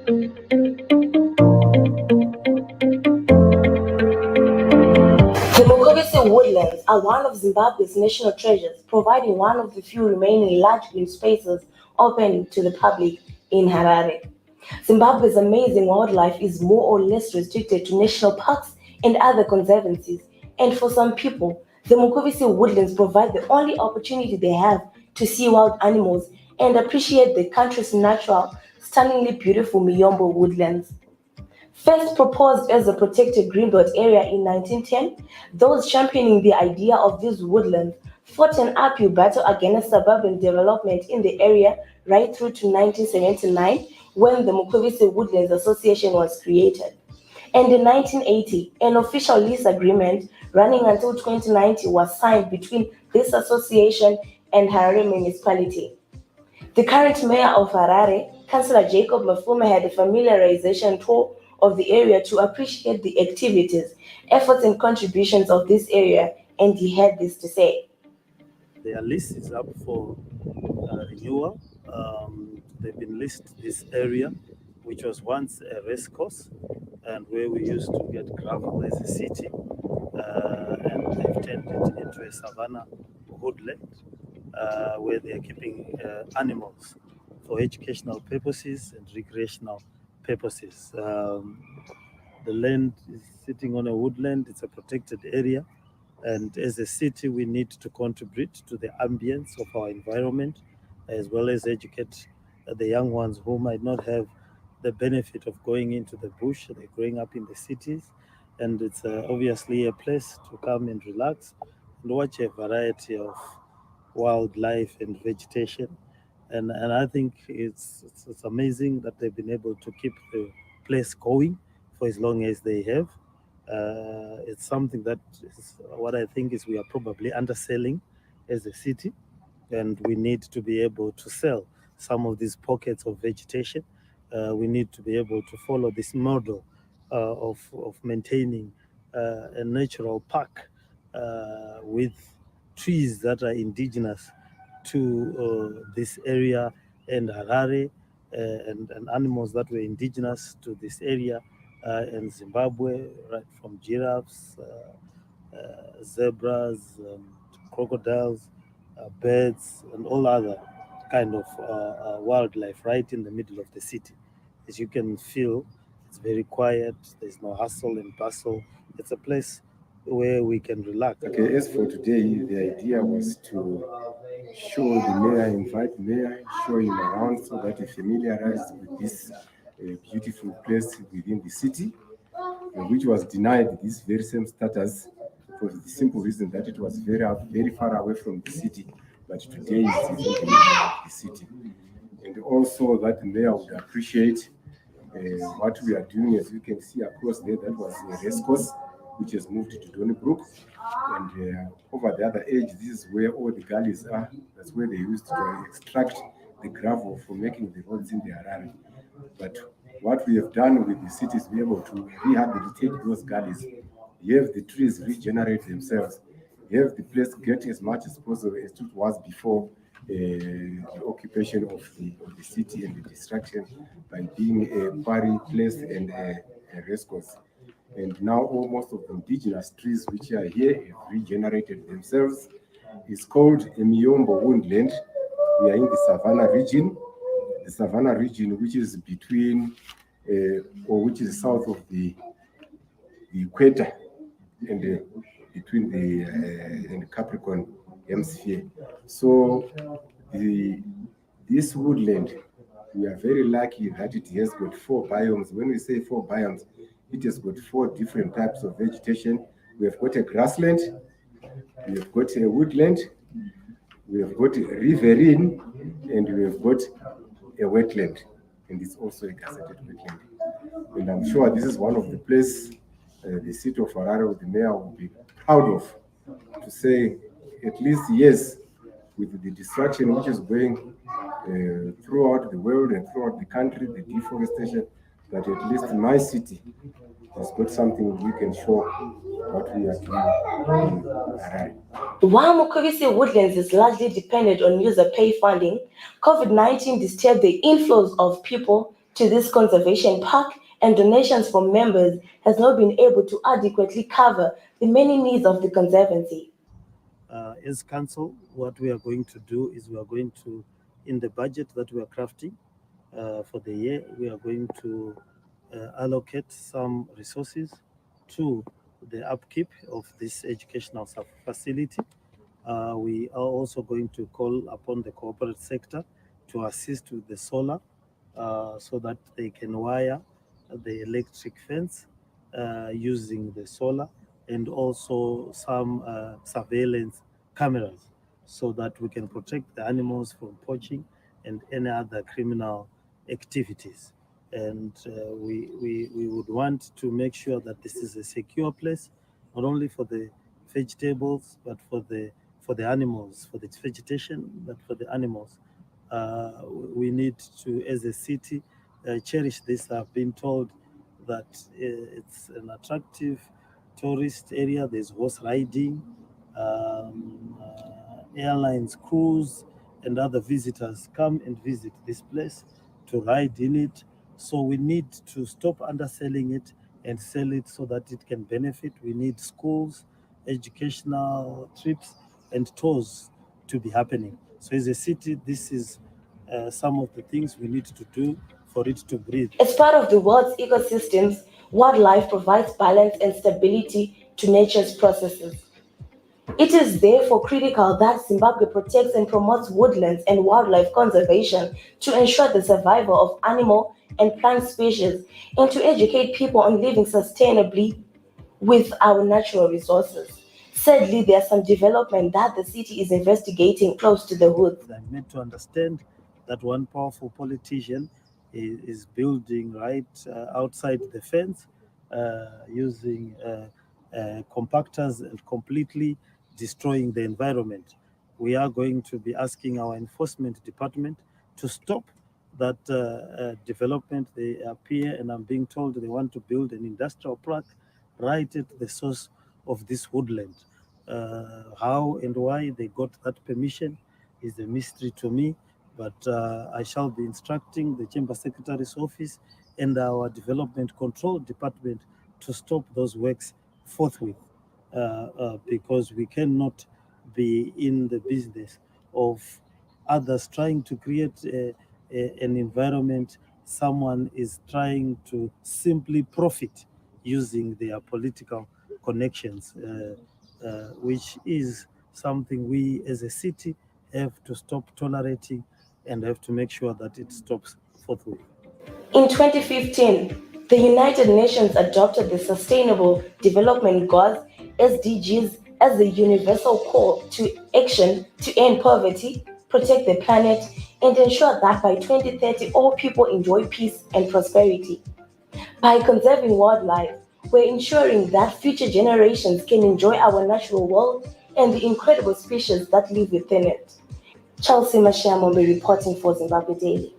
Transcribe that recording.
The Mukuvisi Woodlands are one of Zimbabwe's national treasures, providing one of the few remaining large green spaces open to the public in Harare. Zimbabwe's amazing wildlife is more or less restricted to national parks and other conservancies, and for some people, the Mukuvisi Woodlands provide the only opportunity they have to see wild animals and appreciate the country's natural, stunningly beautiful Miyombo woodlands. First proposed as a protected greenbelt area in 1910, those championing the idea of these woodlands fought an uphill battle against suburban development in the area right through to 1979 when the Mukuvisi Woodlands Association was created. And in 1980, an official lease agreement running until 2090 was signed between this association and Harare municipality. The current mayor of Harare, Councillor Jacob Mafume, had a familiarization tour of the area to appreciate the activities, efforts, and contributions of this area, and he had this to say. Their list is up for renewal. They've been listed this area, which was once a race course and where we used to get gravel as a city, and they've turned it into a savanna woodland where they're keeping animals for educational purposes and recreational purposes. The land is sitting on a woodland, it's a protected area, and as a city we need to contribute to the ambience of our environment as well as educate the young ones who might not have the benefit of going into the bush. They're growing up in the cities, and it's obviously a place to come and relax and watch a variety of wildlife and vegetation. And I think it's amazing that they've been able to keep the place going for as long as they have. It's something that is what I think is we are probably underselling as a city, and we need to be able to sell some of these pockets of vegetation. We need to be able to follow this model of maintaining a natural park with trees that are indigenous to this area and Harare, and animals that were indigenous to this area in Zimbabwe, right from giraffes, zebras, crocodiles, birds, and all other kind of wildlife right in the middle of the city. As you can feel, it's very quiet, there's no hustle and bustle. It's a place where we can relax. Okay, as for today, the idea was to show the mayor, invite the mayor, show him around so that he familiarized with this beautiful place within the city, which was denied this very same status for the simple reason that it was very far away from the city, but today it's in the middle of the city. And also that the mayor would appreciate what we are doing. As you can see across there, that was a race course which has moved to Donnybrook, and over the other edge, this is where all the gullies are. That's where they used to extract the gravel for making the roads in the Harare. But what we have done with the city is be able to rehabilitate those gullies. You have the trees regenerate themselves. You have the place get as much as possible as it was before the occupation of the city and the destruction by being a quarry place and a race course. And now most of the indigenous trees which are here have regenerated themselves. It's called a Miyombo woodland. We are in the Savannah region. The Savannah region, which is between, or which is south of the equator and between the and Capricorn hemisphere. So this woodland, we are very lucky that it has got 4 biomes. When we say 4 biomes, it has got 4 different types of vegetation. We have got a grassland, we have got a woodland, we have got a riverine, and we have got a wetland, and it's also a gazetted wetland. And I'm sure this is one of the places the city of Harare with the mayor will be proud of, to say at least yes, with the destruction which is going throughout the world and throughout the country, the deforestation, that at least in my city has got something we can show what we are doing in Harare. While Mukuvisi Woodlands is largely dependent on user pay funding, COVID-19 disturbed the inflows of people to this conservation park, and donations from members has not been able to adequately cover the many needs of the Conservancy. As council, what we are going to do is we are going to, in the budget that we are crafting for the year, we are going to allocate some resources to the upkeep of this educational facility. We are also going to call upon the corporate sector to assist with the solar so that they can wire the electric fence using the solar, and also some surveillance cameras so that we can protect the animals from poaching and any other criminal activities. And we would want to make sure that this is a secure place, not only for the vegetables, but for the animals, for the vegetation, but for the animals. We need to, as a city, cherish this. I've been told that it's an attractive tourist area. There's horse riding, airlines, cruise, and other visitors come and visit this place to ride in it. So we need to stop underselling it and sell it so that it can benefit. We need schools, educational trips, and tours to be happening. So as a city, this is some of the things we need to do for it to breathe. As part of the world's ecosystems, wildlife provides balance and stability to nature's processes. It is therefore critical that Zimbabwe protects and promotes woodlands and wildlife conservation to ensure the survival of animal and plant species and to educate people on living sustainably with our natural resources. Sadly, there's some development that the city is investigating close to the hoods. I'm made to understand that one powerful politician is building right outside the fence using compactors and completely destroying the environment. We are going to be asking our enforcement department to stop that development. They appear, and I'm being told they want to build an industrial park right at the source of this woodland. How and why they got that permission is a mystery to me, but I shall be instructing the Chamber Secretary's office and our Development Control Department to stop those works forthwith, because we cannot be in the business of others trying to create an environment. Someone is trying to simply profit using their political connections, which is something we as a city have to stop tolerating and have to make sure that it stops forthwith. In 2015, the United Nations adopted the Sustainable Development Goals (SDGs) as the universal call to action to end poverty, protect the planet, and ensure that by 2030 all people enjoy peace and prosperity. By conserving wildlife, we're ensuring that future generations can enjoy our natural world and the incredible species that live within it. Chelsea Mashiamombe reporting for Zimbabwe Daily.